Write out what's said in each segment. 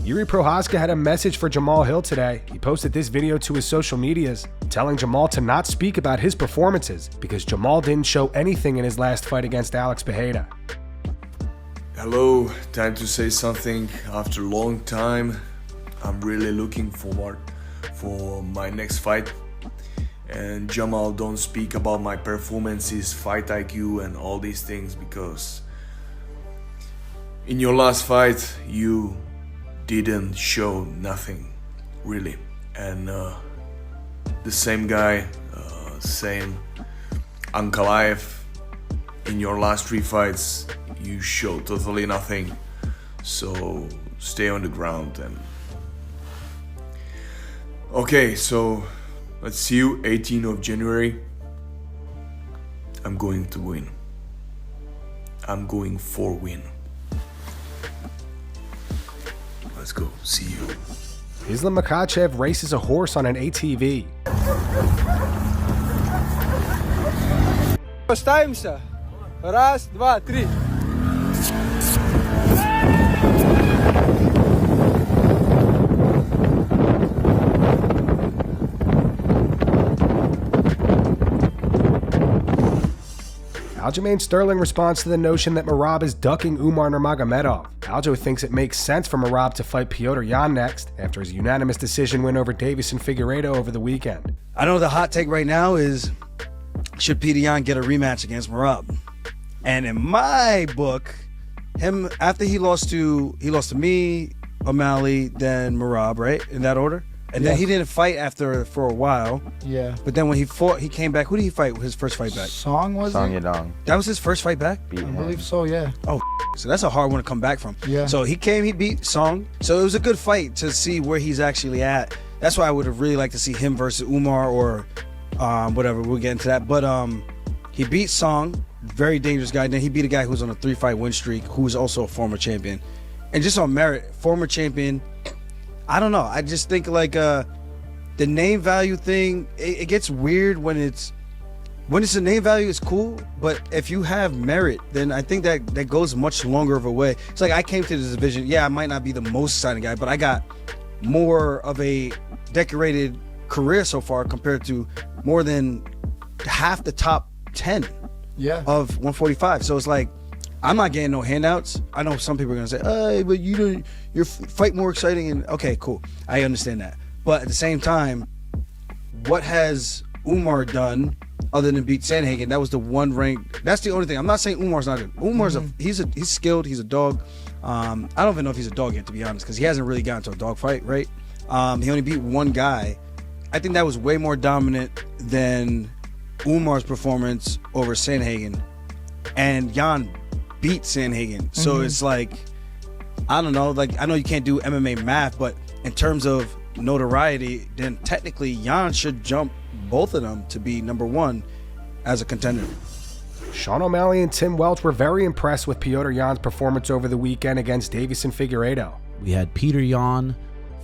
Jiri Prochazka had a message for Jamahal Hill today. He posted this video to his social medias, telling Jamahal to not speak about his performances because Jamahal didn't show anything in his last fight against Alex Pereira. Hello, time to say something. After a long time, I'm really looking forward for my next fight. And Jamahal, don't speak about my performances, fight IQ and all these things, because in your last fight you didn't show nothing really. And the same guy, same Ankalaev, in your last 3 fights you showed totally nothing. So stay on the ground. And okay, so let's see you 18th of January. I'm going to win. I'm going for win. Let's go. See you. Islam Makhachev races a horse on an ATV. Ставимся. Раз, два, три. Aljamain Sterling responds to the notion that Merab is ducking Umar Nurmagomedov. Aljo thinks it makes sense for Merab to fight Petr Yan next after his unanimous decision win over Deiveson Figueiredo over the weekend. I know the hot take right now is, should Petr Yan get a rematch against Merab? And in my book, him after he lost to me, O'Malley, then Merab, right? In that order? And then he didn't fight for a while. Yeah. But then when he fought, he came back. Who did he fight his first fight back? Song was Song it? Yadong. That was his first fight back? I believe so, yeah. Oh, so that's a hard one to come back from. Yeah. So he beat Song. So it was a good fight to see where he's actually at. That's why I would have really liked to see him versus Umar or whatever. We'll get into that. But he beat Song, very dangerous guy. Then he beat a guy who's on a 3-fight win streak, who was also a former champion. And just on merit, former champion, I don't know. I just think like the name value thing, it gets weird when it's a name value, it's cool, but if you have merit, then I think that goes much longer of a way. It's like I came to this division, yeah, I might not be the most exciting guy, but I got more of a decorated career so far compared to more than half the top 10 of 145. So it's like, I'm not getting no handouts. I know some people are gonna say, hey, but your fight more exciting, and okay, cool, I understand that. But at the same time, what has Umar done other than beat Sandhagen? That was the one rank. That's the only thing. I'm not saying Umar's not good. Umar's he's skilled. He's a dog. I don't even know if he's a dog yet, to be honest, because he hasn't really gotten to a dog fight, right? He only beat one guy. I think that was way more dominant than Umar's performance over Sandhagen. And Yan beat Sandhagen. So it's like, I don't know. Like, I know you can't do MMA math, but in terms of notoriety, then technically Yan should jump both of them to be #1 as a contender. Sean O'Malley and Tim Welch were very impressed with Petr Yan's performance over the weekend against Deiveson Figueiredo. We had Petr Yan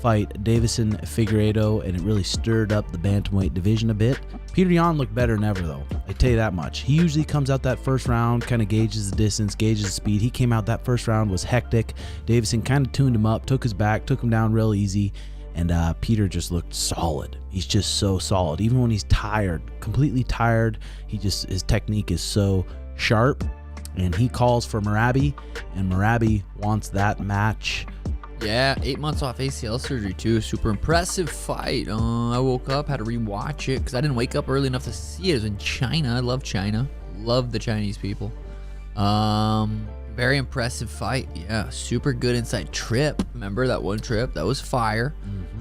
fight Deiveson Figueiredo, and it really stirred up the bantamweight division a bit. Petr Yan looked better than ever, though. I tell you that much. He usually comes out that first round, kind of gauges the distance, gauges the speed. He came out that first round, was hectic. Deiveson kind of tuned him up, took his back, took him down real easy. And Petr just looked solid. He's just so solid. Even when he's tired, completely tired, his technique is so sharp. And he calls for Merab, and Merab wants that match. Yeah, 8 months off ACL surgery too. Super impressive fight. I woke up, had to rewatch it because I didn't wake up early enough to see it. It was in China. I love China. Love the Chinese people. Very impressive fight. Yeah, super good inside trip. Remember that one trip? That was fire.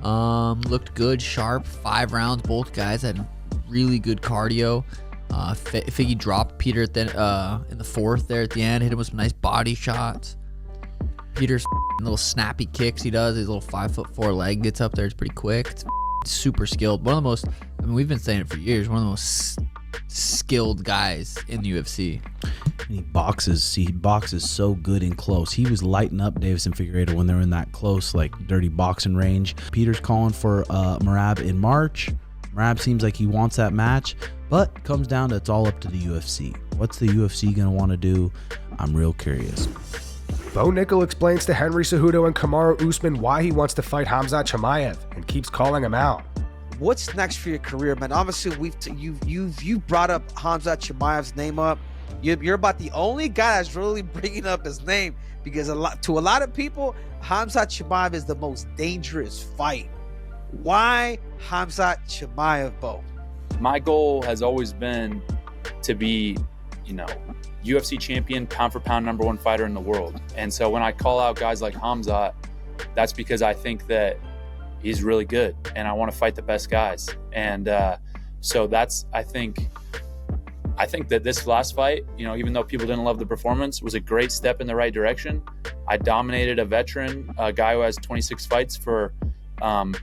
Looked good, sharp. 5 rounds. Both guys had really good cardio. Figgy dropped Petr at in the 4th there at the end. Hit him with some nice body shots. Peter's little snappy kicks he does. His little 5'4" leg gets up there. It's pretty quick. It's super skilled. One of the most, I mean, we've been saying it for years, one of the most skilled guys in the UFC. And he boxes so good and close. He was lighting up Deiveson Figueiredo when they were in that close, like, dirty boxing range. Peter's calling for Merab in March. Merab seems like he wants that match, but comes down to it's all up to the UFC. What's the UFC gonna want to do? I'm real curious. Bo Nickal explains to Henry Cejudo and Kamaru Usman why he wants to fight Khamzat Chimaev and keeps calling him out. What's next for your career, man? Obviously, you've brought up Khamzat Chimaev's name up. You're about the only guy that's really bringing up his name, because to a lot of people, Khamzat Chimaev is the most dangerous fight. Why Khamzat Chimaev, Bo? My goal has always been to be, UFC champion, pound for pound #1 fighter in the world. And so when I call out guys like Khamzat, that's because I think that he's really good and I want to fight the best guys. And so that's, I think that this last fight, even though people didn't love the performance, was a great step in the right direction. I dominated a veteran, a guy who has 26 fights for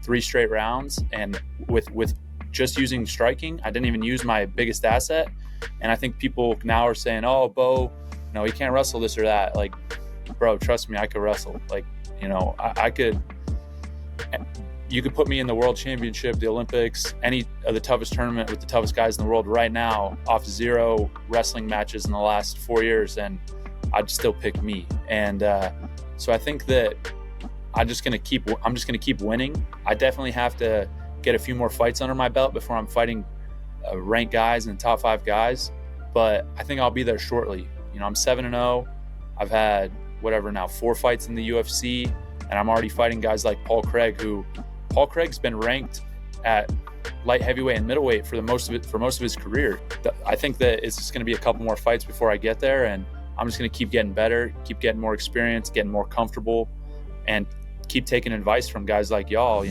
3 straight rounds. And with just using striking, I didn't even use my biggest asset. And I think people now are saying, oh, Bo, he can't wrestle this or that. Like, bro, trust me, I could wrestle. Like, I could. You could put me in the World Championship, the Olympics, any of the toughest tournament with the toughest guys in the world right now, off 0 wrestling matches in the last 4 years, and I'd still pick me. And so I think that I'm just gonna keep winning. I definitely have to get a few more fights under my belt before I'm fighting ranked guys and top 5 guys, but I think I'll be there shortly. I'm 7-0. I've had 4 fights in the UFC, and I'm already fighting guys like Paul Craig's been ranked at light heavyweight and middleweight for most of his career. I think that it's just going to be a couple more fights before I get there, and I'm just going to keep getting better, keep getting more experience, getting more comfortable, and keep taking advice from guys like y'all.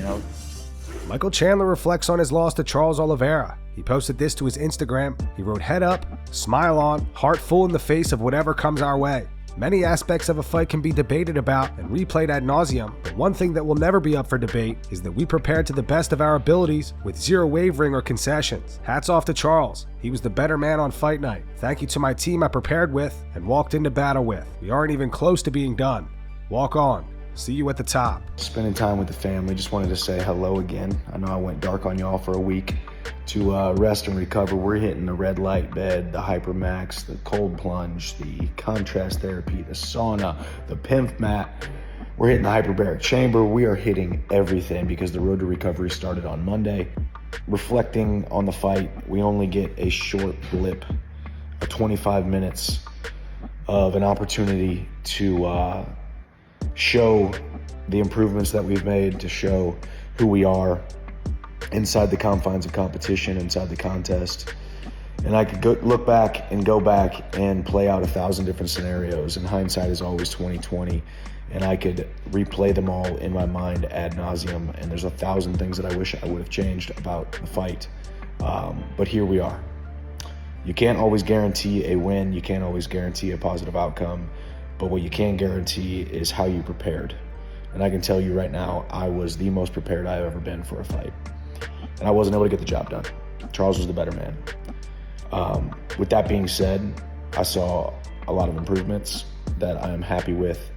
Michael Chandler reflects on his loss to Charles Oliveira. He posted this to his Instagram. He wrote, "Head up, smile on, heart full in the face of whatever comes our way. Many aspects of a fight can be debated about and replayed ad nauseum, but one thing that will never be up for debate is that we prepared to the best of our abilities with 0 wavering or concessions. Hats off to Charles. He was the better man on fight night. Thank you to my team I prepared with and walked into battle with. We aren't even close to being done. Walk on. See you at the top." Spending time with the family, just wanted to say hello again. I know I went dark on y'all for a week to rest and recover. We're hitting the red light bed, the Hypermax, the cold plunge, the contrast therapy, the sauna, the PIMF mat. We're hitting the hyperbaric chamber. We are hitting everything because the road to recovery started on Monday. Reflecting on the fight, we only get a short blip, a 25 minutes of an opportunity to show the improvements that we've made, to show who we are inside the confines of competition, inside the contest. And I could look back and play out 1,000 different scenarios, and hindsight is always 20/20, and I could replay them all in my mind ad nauseum, and there's 1,000 things that I wish I would have changed about the fight, but here we are. You can't always guarantee a win, you can't always guarantee a positive outcome, but what you can guarantee is how you prepared. And I can tell you right now, I was the most prepared I've ever been for a fight. And I wasn't able to get the job done. Charles was the better man. With that being said, I saw a lot of improvements that I am happy with.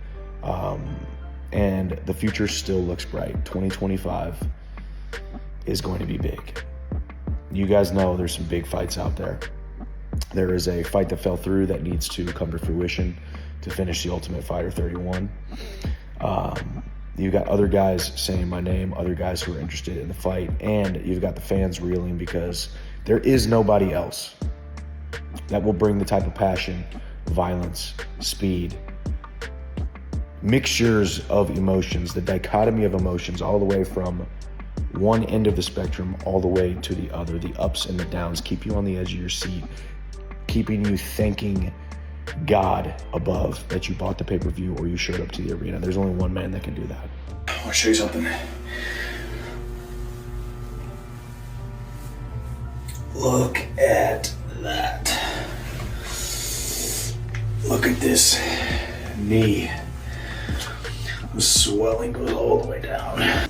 And the future still looks bright. 2025 is going to be big. You guys know there's some big fights out there. There is a fight that fell through that needs to come to fruition to finish the Ultimate Fighter 31. You've got other guys saying my name, other guys who are interested in the fight, and you've got the fans reeling because there is nobody else that will bring the type of passion, violence, speed, mixtures of emotions, the dichotomy of emotions, all the way from one end of the spectrum all the way to the other. The ups and the downs keep you on the edge of your seat, keeping you thanking God above that you bought the pay-per-view or you showed up to the arena. There's only one man that can do that. I want to show you something. Look at that. Look at this knee. The swelling goes all the way down.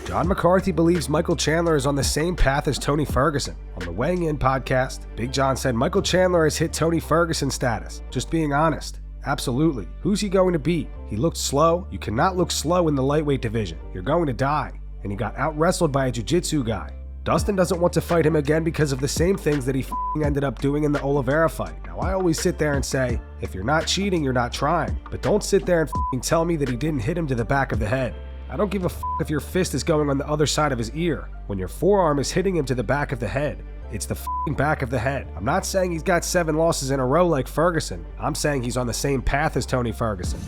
John McCarthy believes Michael Chandler is on the same path as Tony Ferguson. On the Weighing In podcast, Big John said Michael Chandler has hit Tony Ferguson status. Just being honest. Absolutely. Who's he going to beat? He looked slow. You cannot look slow in the lightweight division. You're going to die. And he got out-wrestled by a jiu-jitsu guy. Dustin doesn't want to fight him again because of the same things that he ended up doing in the Oliveira fight. Now, I always sit there and say, if you're not cheating, you're not trying. But don't sit there and tell me that he didn't hit him to the back of the head. I don't give a if your fist is going on the other side of his ear. When your forearm is hitting him to the back of the head, it's the back of the head. I'm not saying he's got 7 losses in a row like Ferguson. I'm saying he's on the same path as Tony Ferguson.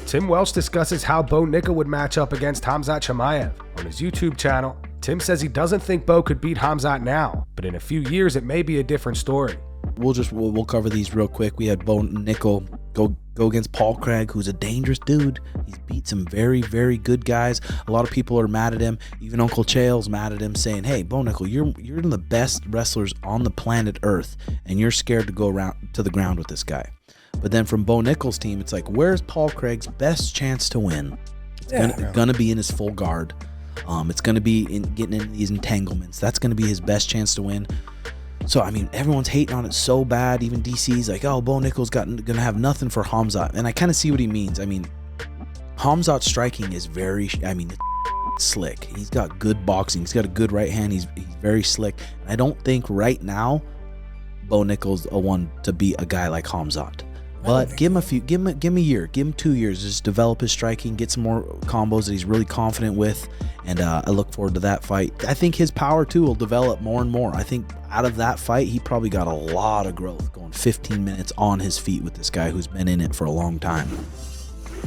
Tim Welch discusses how Bo Nickal would match up against Khamzat Chimaev. On his YouTube channel, Tim says he doesn't think Bo could beat Khamzat now, but in a few years it may be a different story. We'll cover these real quick. We had Bo Nickal go against Paul Craig, who's a dangerous dude. He's beat some very, very good guys. A lot of people are mad at him. Even Uncle Chael's mad at him, saying, hey, Bo Nickal, you're the best wrestlers on the planet Earth, and you're scared to go around to the ground with this guy. But then from Bo Nickal's team, it's like, where's Paul Craig's best chance to win? It's gonna be in his full guard. It's gonna be in getting into these entanglements. That's gonna be his best chance to win. So, I mean, everyone's hating on it so bad. Even DC's like, oh, Bo Nickal's gonna have nothing for Khamzat. And I kind of see what he means. I mean, Khamzat's striking is very, slick. He's got good boxing. He's got a good right hand. He's very slick. And I don't think right now Bo Nickal's a one to beat a guy like Khamzat. But give him a year, give him 2 years, just develop his striking, get some more combos that he's really confident with, and I look forward to that fight. I think his power too will develop more and more. I think out of that fight, he probably got a lot of growth, going 15 minutes on his feet with this guy who's been in it for a long time.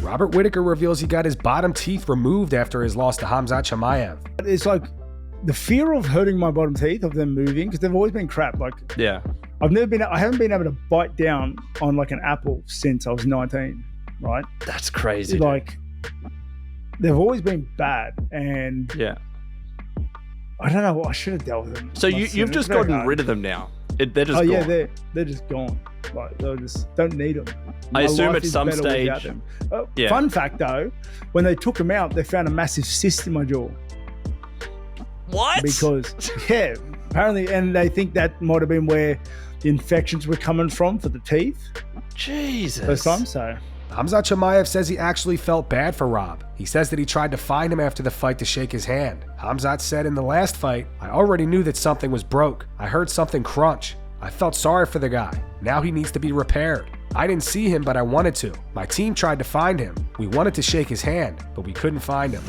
Robert Whittaker reveals he got his bottom teeth removed after his loss to Khamzat Chimaev. It's like the fear of hurting my bottom teeth, of them moving, because they've always been crap. Like, yeah. I haven't been able to bite down on like an apple since I was 19, right? That's crazy. Like, they've always been bad, and yeah, I don't know what I should have dealt with them. So you've just gotten rid of them now. They're just gone. Yeah, they're just gone. Like, they just don't need them. I assume at some stage. Fun fact though, when they took them out, they found a massive cyst in my jaw. What? Because apparently, and they think that might have been where the infections were coming from for the teeth. Jesus. First time, so. Khamzat Chimaev says he actually felt bad for Rob. He says that he tried to find him after the fight to shake his hand. Khamzat said in the last fight, I already knew that something was broke. I heard something crunch. I felt sorry for the guy. Now he needs to be repaired. I didn't see him, but I wanted to. My team tried to find him. We wanted to shake his hand, but we couldn't find him.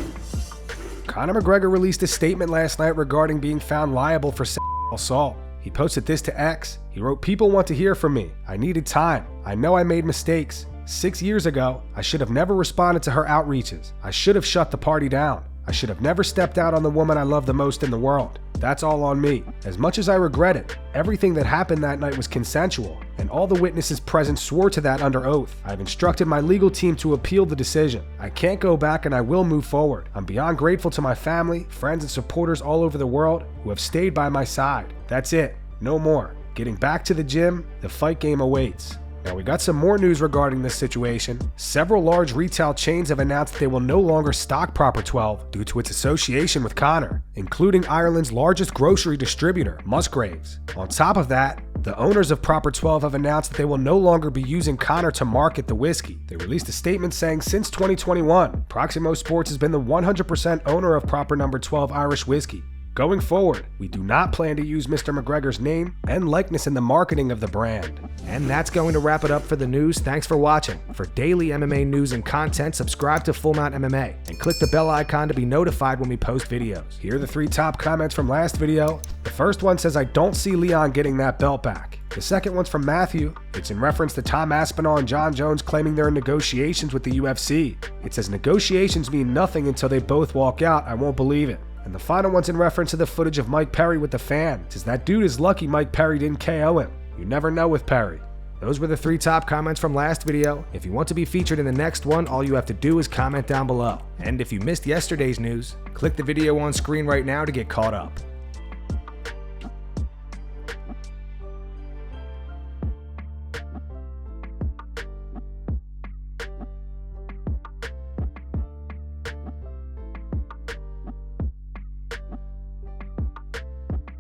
Conor McGregor released a statement last night regarding being found liable for sexual assault. He posted this to X. He wrote, people want to hear from me. I needed time. I know I made mistakes. 6 years ago, I should have never responded to her outreaches. I should have shut the party down. I should have never stepped out on the woman I love the most in the world. That's all on me. As much as I regret it, everything that happened that night was consensual, and all the witnesses present swore to that under oath. I've instructed my legal team to appeal the decision. I can't go back, and I will move forward. I'm beyond grateful to my family, friends, and supporters all over the world who have stayed by my side. That's it. No more. Getting back to the gym, the fight game awaits. Now, we got some more news regarding this situation. Several large retail chains have announced that they will no longer stock Proper 12 due to its association with Conor, including Ireland's largest grocery distributor, Musgraves. On top of that, the owners of Proper 12 have announced that they will no longer be using Conor to market the whiskey. They released a statement saying since 2021, Proximo Sports has been the 100% owner of Proper No. 12 Irish whiskey. Going forward, we do not plan to use Mr. McGregor's name and likeness in the marketing of the brand. And that's going to wrap it up for the news. Thanks for watching. For daily MMA news and content, subscribe to Full Mount MMA and click the bell icon to be notified when we post videos. Here are the 3 top comments from last video. The first one says, I don't see Leon getting that belt back. The second one's from Matthew. It's in reference to Tom Aspinall and John Jones claiming they're in negotiations with the UFC. It says negotiations mean nothing until they both walk out. I won't believe it. And the final one's in reference to the footage of Mike Perry with the fan. It says that dude is lucky Mike Perry didn't KO him. You never know with Perry. Those were the 3 top comments from last video. If you want to be featured in the next one, all you have to do is comment down below. And if you missed yesterday's news, click the video on screen right now to get caught up.